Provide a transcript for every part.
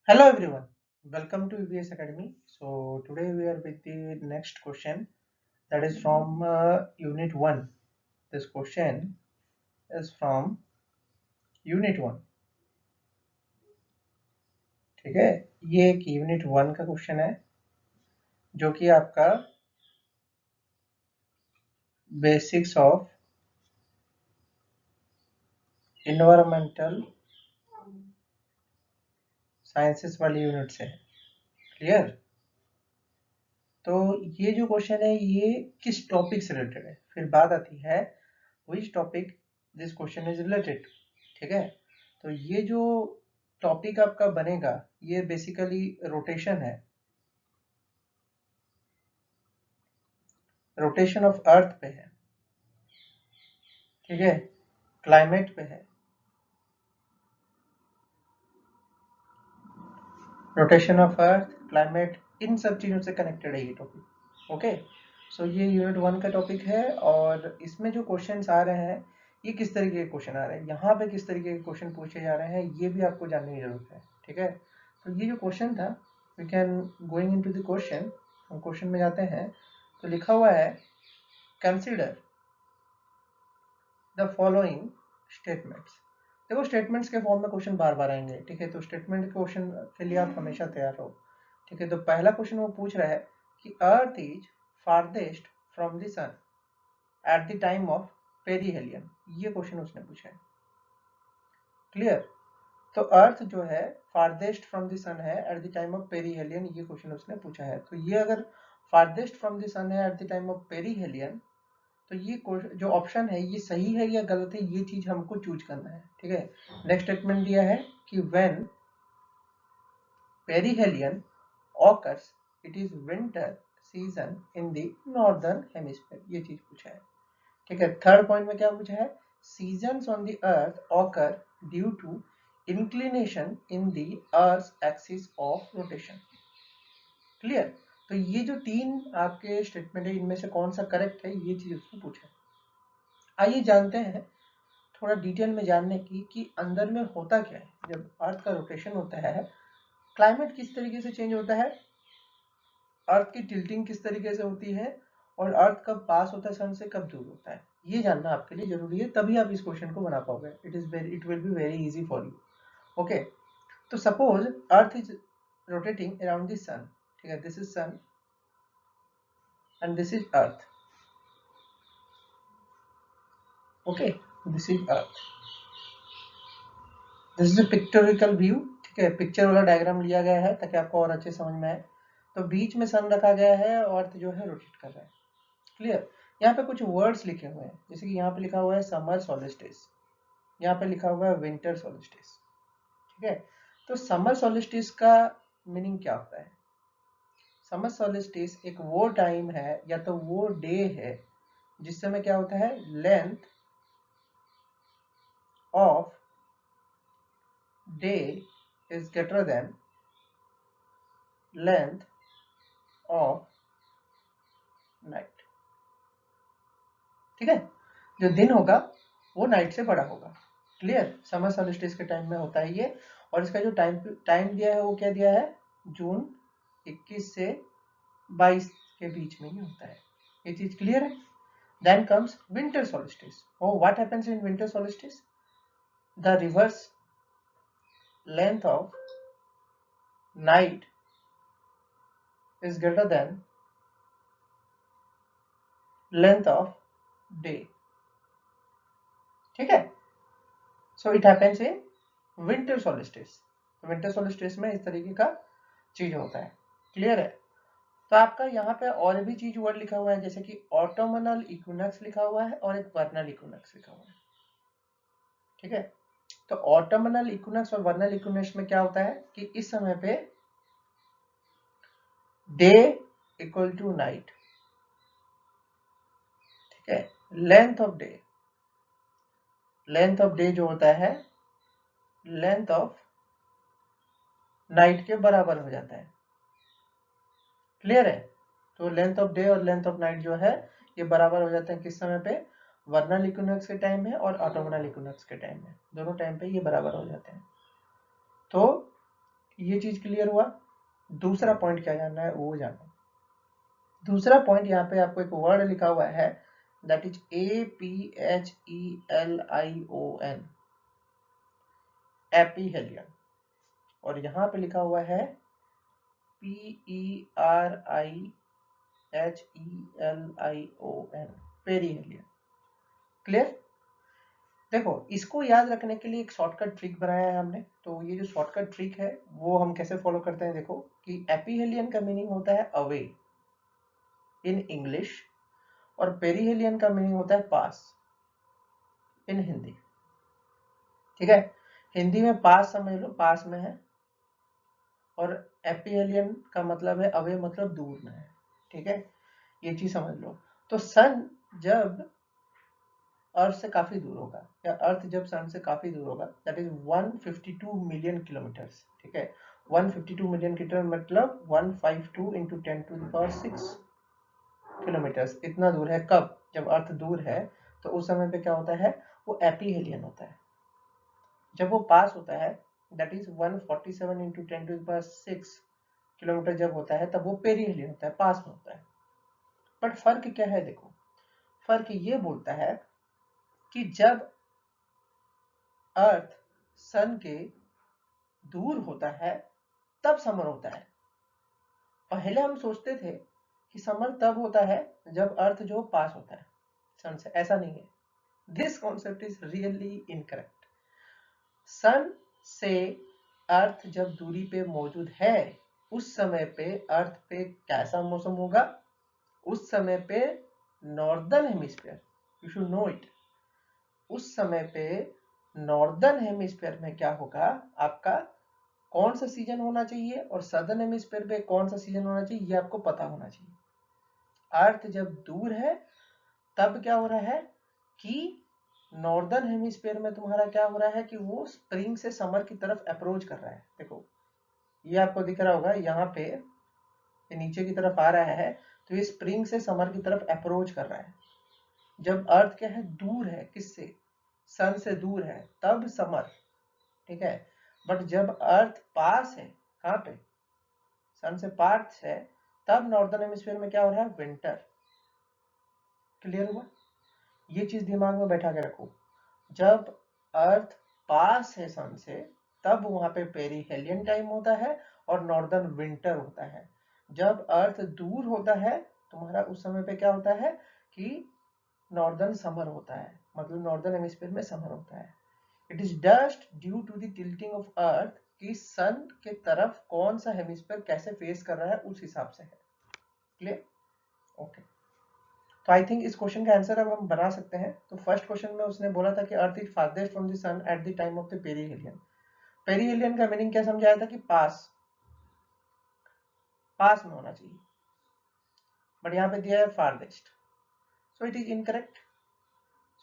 Hello everyone, welcome to EBS Academy. So today we are with the next question that is from Unit 1. This question is from Unit 1. ठीक है, ये एक Unit 1 का question है जो कि आपका बेसिक्स ऑफ इन्वायरमेंटल साइंसेस वाली यूनिट से है। क्लियर? तो ये जो क्वेश्चन है ये किस टॉपिक से रिलेटेड है, फिर बात आती है which topic this question is related. ठीक है, तो ये जो टॉपिक आपका बनेगा ये बेसिकली रोटेशन है, रोटेशन ऑफ अर्थ पे है। ठीक है, क्लाइमेट पे है, रोटेशन ऑफ अर्थ, क्लाइमेट, इन सब चीजों से कनेक्टेड है ये टॉपिक। ओके, सो ये यूनिट 1 का टॉपिक है और इसमें जो क्वेश्चंस आ रहे हैं ये किस तरीके के क्वेश्चन आ रहे हैं, यहाँ पे किस तरीके के क्वेश्चन पूछे जा रहे हैं ये भी आपको जानने की जरूरत है। ठीक है, तो ये जो क्वेश्चन था we can going into the question, हम क्वेश्चन में जाते हैं। तो लिखा हुआ है कंसिडर द फॉलोइंग स्टेटमेंट्स। देखो स्टेटमेंट्स के फॉर्म में क्वेश्चन बार बार आएंगे। ठीक है, तो स्टेटमेंट क्वेश्चन के लिए आप हमेशा तैयार रहो। ठीक है, तो पहला क्वेश्चन वो पूछ रहा है कि earth is farthest from the sun at the time of perihelion, ये क्वेश्चन उसने पूछा है। क्लियर? तो अर्थ जो है फारदेस्ट फ्रॉम द सन है eight the time of perihelion, ये क्वेश्चन उसने पूछा है। तो ये अगर फारदेस्ट फ्रॉम द सन है eight the time of perihelion, तो ये जो ऑप्शन है ये सही है या गलत है, ये चीज हमको चूज करना है। ठीक है, नेक्स्ट स्टेटमेंट दिया है कि when perihelion occurs it is winter season in the northern hemisphere, ये चीज पूछा है। ठीक है, थर्ड पॉइंट में क्या पूछा है, seasons on the earth occur due to inclination in the earth axis of rotation. Clear? तो ये जो तीन आपके स्टेटमेंट है इनमें से कौन सा करेक्ट है, ये चीज उसको पूछा है। आइए जानते हैं थोड़ा डिटेल में जानने की कि अंदर में होता क्या है जब अर्थ का रोटेशन होता है, क्लाइमेट किस तरीके से चेंज होता है, अर्थ की टिल्टिंग किस तरीके से होती है और अर्थ कब पास होता है सन से, कब दूर होता है, ये जानना आपके लिए जरूरी है, तभी आप इस क्वेश्चन को बना पाओगे। It will be very easy for you. Okay, तो suppose earth is rotating around the sun. ठीक है, this is sun and this is earth. Okay, this is earth, this is a pictorial view. ठीक है, picture वाला diagram लिया गया है ताकि आपको और अच्छे समझ में आए। तो बीच में सन रखा गया है और अर्थ जो है रोटेट कर रहा है। क्लियर? यहाँ पे कुछ वर्ड्स लिखे हुए हैं, जैसे कि यहाँ पे लिखा हुआ है समर सोलिस्टिस, यहाँ पे लिखा हुआ है विंटर सोलिस्टिस। ठीक है, तो समर सोलिस्टिस का मीनिंग क्या होता है? समर सोलिस्टिस एक वो टाइम है या तो वो डे है जिस समय क्या होता है, length of day is greater than length of night. ठीक है, जो दिन होगा वो नाइट से बड़ा होगा। क्लियर? समर सॉल्स्टिस के टाइम में होता है ये, और इसका जो टाइम दिया है वो क्या दिया है, जून 21 से 22 के बीच में ही होता है। ये चीज क्लियर है? Then comes winter solstice. oh what happens in winter solstice? The reverse length of night is greater than length of day. ठीक है, so it happens in winter solstice. Winter solstice में इस तरीके का चीज होता है। क्लियर है? तो आपका यहाँ पे और भी चीज वर्ड लिखा हुआ है, जैसे कि ऑटोमनल इक्विनॉक्स लिखा हुआ है और एक वर्नल इक्विनॉक्स लिखा हुआ है। ठीक है, तो ऑटोमनल इक्विनॉक्स और वर्नल इक्विनॉक्स में क्या होता है कि इस समय पे डे इक्वल टू नाइट। ठीक है, length of day, length of day जो होता है लेंथ ऑफ नाइट के बराबर हो जाता है। क्लियर है? तो लेंथ ऑफ डे और लेंथ ऑफ नाइट जो है ये बराबर हो जाते हैं किस समय पे, वर्नल इक्विनॉक्स के टाइम में और ऑटोमनल इक्विनॉक्स के टाइम में, दोनों टाइम पे ये बराबर हो जाते हैं। तो ये चीज क्लियर हुआ। दूसरा पॉइंट क्या जानना है वो जानो। दूसरा पॉइंट यहाँ पे आपको एक वर्ड लिखा हुआ है, दैट इज APHELION, एपीहेलियन। और यहाँ पे लिखा हुआ है PERIHELION, पेरीहेलियन। क्लियर। देखो इसको याद रखने के लिए एक शॉर्टकट ट्रिक बनाया है हमने। तो ये जो शॉर्टकट ट्रिक है वो हम कैसे फॉलो करते हैं, देखो कि एपीहेलियन का मीनिंग होता है अवे इन इंग्लिश, और पेरीहेलियन का मीनिंग होता है पास इन हिंदी। ठीक है, हिंदी में पास समझ लो, पास में है, और एपीहेलियन का मतलब है अवे, मतलब दूर में है। ठीक है, ये चीज समझ लो। तो सन जब अर्थ से काफी दूर होगा, या अर्थ जब सन से काफी दूर होगा, दैट इज 152 मिलियन किलोमीटर्स। ठीक है, 152 मिलियन किलोमीटर मतलब 152 इंटू 10⁶ किलोमीटर्स, इतना दूर है। कब? जब अर्थ दूर है तो उस समय पे क्या होता है, वो एपीहेलियन होता है। जब वो पास होता है, दैट इज 147 इंटू 10⁶ किलोमीटर जब होता है, तब वो पेरीहेलियन होता है, पास में होता है। बट फर्क क्या है, देखो फर्क ये बोलता है कि जब अर्थ सन के दूर होता है तब समर होता है। पहले हम सोचते थे कि समर तब होता है जब अर्थ जो पास होता है सन से, ऐसा नहीं है। This concept is really incorrect. Sun से अर्थ जब दूरी पे मौजूद है, उस समय पे अर्थ पे कैसा मौसम होगा? उस समय पे northern hemisphere, you should know it, उस समय पे नॉर्दर्न हेमिस्फीयर में क्या होगा, आपका कौन सा सीजन होना चाहिए, और सदर्न हेमिस्फीयर पे कौन सा सीजन होना चाहिए, ये आपको पता होना चाहिए। अर्थ जब दूर है तब क्या हो रहा है कि नॉर्दर्न हेमिस्फीयर में तुम्हारा क्या हो रहा है कि वो स्प्रिंग से समर की तरफ अप्रोच कर रहा है। देखो ये आपको दिख रहा होगा, यहाँ पे ये नीचे की तरफ आ रहा है, तो ये स्प्रिंग से समर की तरफ अप्रोच कर रहा है। जब अर्थ क्या है, दूर है, किससे? सन से दूर है, तब समर। ठीक है, बट जब अर्थ पास है, कहाँ पे? सन से पास है, तब नॉर्दर्न हेमिस्फीयर में क्या हो रहा है, विंटर। क्लियर हुआ? ये चीज दिमाग में बैठा के रखो। जब अर्थ पास है सन से, तब वहां पे पेरीहेलियन टाइम होता है और नॉर्दर्न विंटर होता है। जब अर्थ दूर होता है तुम्हारा, उस समय पे क्या होता है कि नॉर्दर्न समर होता है, मतलब नॉर्दर्न हेमिस्फीयर में समर होता है। It is just due to the tilting of earth कि सन के तरफ कौन सा हेमिस्फीयर कैसे फेस कर रहा है, उस हिसाब से है। क्लियर? ओके। तो आई थिंक इस क्वेश्चन का आंसर अब हम बना सकते हैं। तो फर्स्ट क्वेश्चन में उसने बोला था कि earth is farthest from the sun at the time of the perihelion. Perihelion का मीनिंग क्या समझाया था कि पास, पास में होना चाहिए, बट यहाँ पे दिया है farthest, so it is incorrect.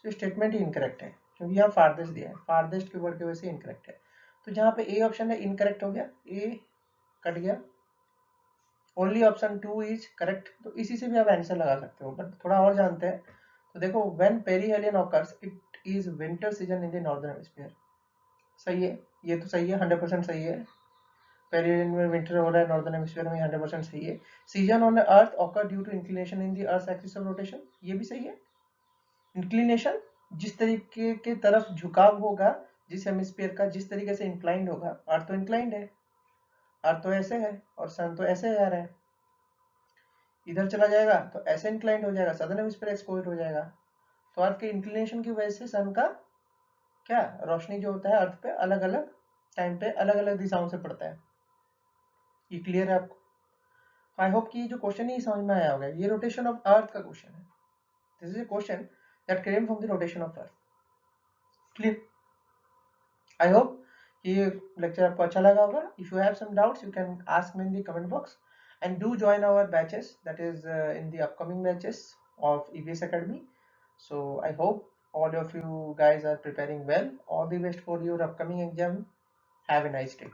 So statement he incorrect है, क्योंकि यहाँ फारदेस्ट दिया है, फारदेस्ट के वर्ड की वजह से इनकरेक्ट है। तो जहाँ पे ए ऑप्शन है इनकरेक्ट हो गया, ए कट गया, ओनली ऑप्शन 2 इज करेक्ट। तो इसी से भी आप आंसर लगा सकते हो, बट थोड़ा और जानते हैं। तो देखो, when perihelion occurs it is winter season in the northern hemisphere. सही है, ये तो सही है, 100% सही है। पेरीहेलियन में विंटर हो रहा है नॉर्दर्न हेमिस्फीयर में, 100% सही है। Season on the earth occur due to inclination in the earth axis of rotation, ये भी सही है। इंक्लिनेशन, जिस तरीके के तरफ झुकाव होगा, जिस हेमिस्फीयर का जिस तरीके से इंक्लाइंड होगा, अर्थ तो इंक्लाइंड है, अर्थ तो ऐसे है और सन तो ऐसे जा रहा है, इधर चला जाएगा तो ऐसे इंक्लाइंड हो जाएगा, सदर्न हेमिस्फीयर एक्सपोज हो जाएगा। तो अर्थ के इंक्लिनेशन की वजह से सन का क्या रोशनी जो होता है अर्थ पे अलग अलग टाइम पे अलग अलग दिशाओं से पड़ता है। ये क्लियर है आपको? आई होप कि ये जो क्वेश्चन है समझ में आया होगा। ये रोटेशन ऑफ अर्थ का क्वेश्चन है। This is a question that came from the rotation of earth. Clear? I hope ये लेक्चर आपको अच्छा लगा होगा। If you have some doubts you can ask me in the comment box, and do join our batches, that is in the upcoming batches of EVS Academy. So I hope all of you guys are preparing well. All the best for your upcoming exam. Have a nice day.